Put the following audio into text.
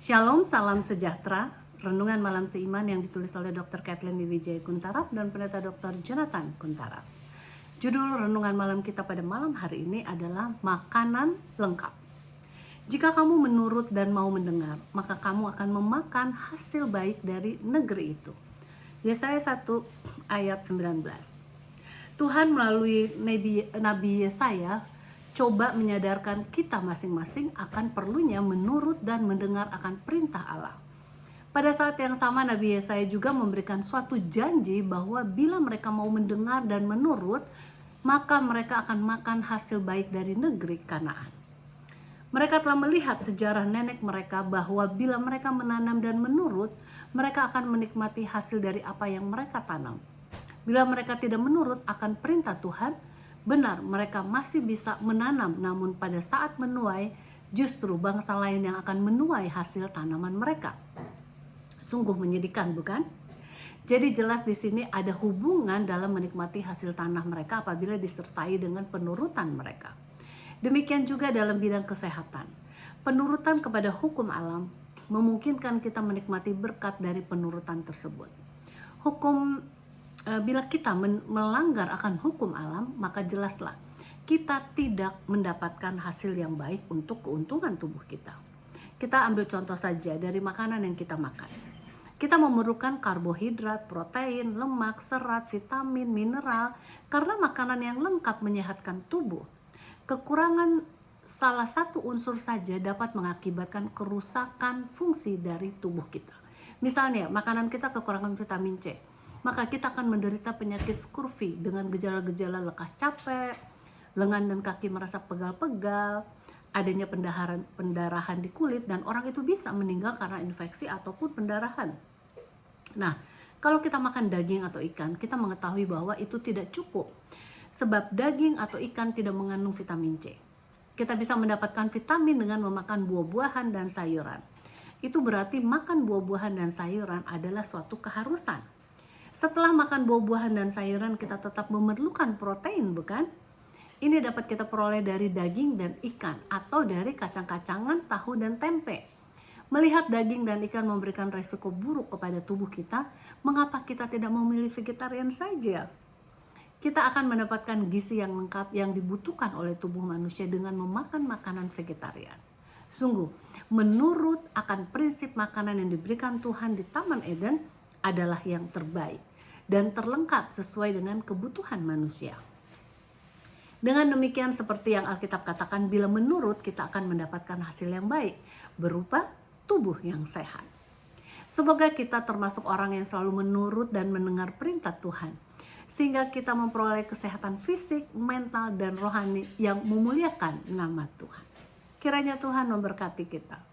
Shalom, salam sejahtera. Renungan malam seiman yang ditulis oleh Dr. Kathleen Wijaya Kuntaraf dan Pendeta Dr. Jonathan Kuntaraf. Judul renungan malam kita pada malam hari ini adalah makanan lengkap. Jika kamu menurut dan mau mendengar, maka kamu akan memakan hasil baik dari negeri itu. Yesaya 1 ayat 19. Tuhan melalui Nabi Yesaya coba menyadarkan kita masing-masing akan perlunya menurut dan mendengar akan perintah Allah. Pada saat yang sama Nabi Yesaya juga memberikan suatu janji bahwa bila mereka mau mendengar dan menurut, maka mereka akan makan hasil baik dari negeri Kanaan. Mereka telah melihat sejarah nenek mereka bahwa bila mereka menanam dan menurut, mereka akan menikmati hasil dari apa yang mereka tanam. Bila mereka tidak menurut akan perintah Tuhan, benar mereka masih bisa menanam, namun pada saat menuai justru bangsa lain yang akan menuai hasil tanaman mereka. Sungguh menyedihkan, bukan? Jadi jelas di sini ada hubungan dalam menikmati hasil tanah mereka apabila disertai dengan penurutan mereka. Demikian juga dalam bidang kesehatan. Penurutan kepada hukum alam memungkinkan kita menikmati berkat dari penurutan tersebut. Bila kita melanggar akan hukum alam, maka jelaslah kita tidak mendapatkan hasil yang baik untuk keuntungan tubuh kita. Kita ambil contoh saja dari makanan yang kita makan. Kita memerlukan karbohidrat, protein, lemak, serat, vitamin, mineral, karena makanan yang lengkap menyehatkan tubuh. Kekurangan salah satu unsur saja dapat mengakibatkan kerusakan fungsi dari tubuh kita. Misalnya, makanan kita kekurangan vitamin C, maka kita akan menderita penyakit scurvy dengan gejala-gejala lekas capek, lengan dan kaki merasa pegal-pegal, adanya pendarahan di kulit, dan orang itu bisa meninggal karena infeksi ataupun pendarahan. Nah, kalau kita makan daging atau ikan, kita mengetahui bahwa itu tidak cukup, sebab daging atau ikan tidak mengandung vitamin C. Kita bisa mendapatkan vitamin dengan memakan buah-buahan dan sayuran. Itu berarti makan buah-buahan dan sayuran adalah suatu keharusan. Setelah makan buah-buahan dan sayuran, kita tetap memerlukan protein, bukan? Ini dapat kita peroleh dari daging dan ikan atau dari kacang-kacangan, tahu, dan tempe. Melihat daging dan ikan memberikan resiko buruk kepada tubuh kita, mengapa kita tidak memilih vegetarian saja? Kita akan mendapatkan gizi yang lengkap yang dibutuhkan oleh tubuh manusia dengan memakan makanan vegetarian. Sungguh, menurut akan prinsip makanan yang diberikan Tuhan di Taman Eden adalah yang terbaik dan terlengkap sesuai dengan kebutuhan manusia. Dengan demikian, seperti yang Alkitab katakan, bila menurut kita akan mendapatkan hasil yang baik berupa tubuh yang sehat. Semoga kita termasuk orang yang selalu menurut dan mendengar perintah Tuhan, sehingga kita memperoleh kesehatan fisik, mental, dan rohani yang memuliakan nama Tuhan. Kiranya Tuhan memberkati kita.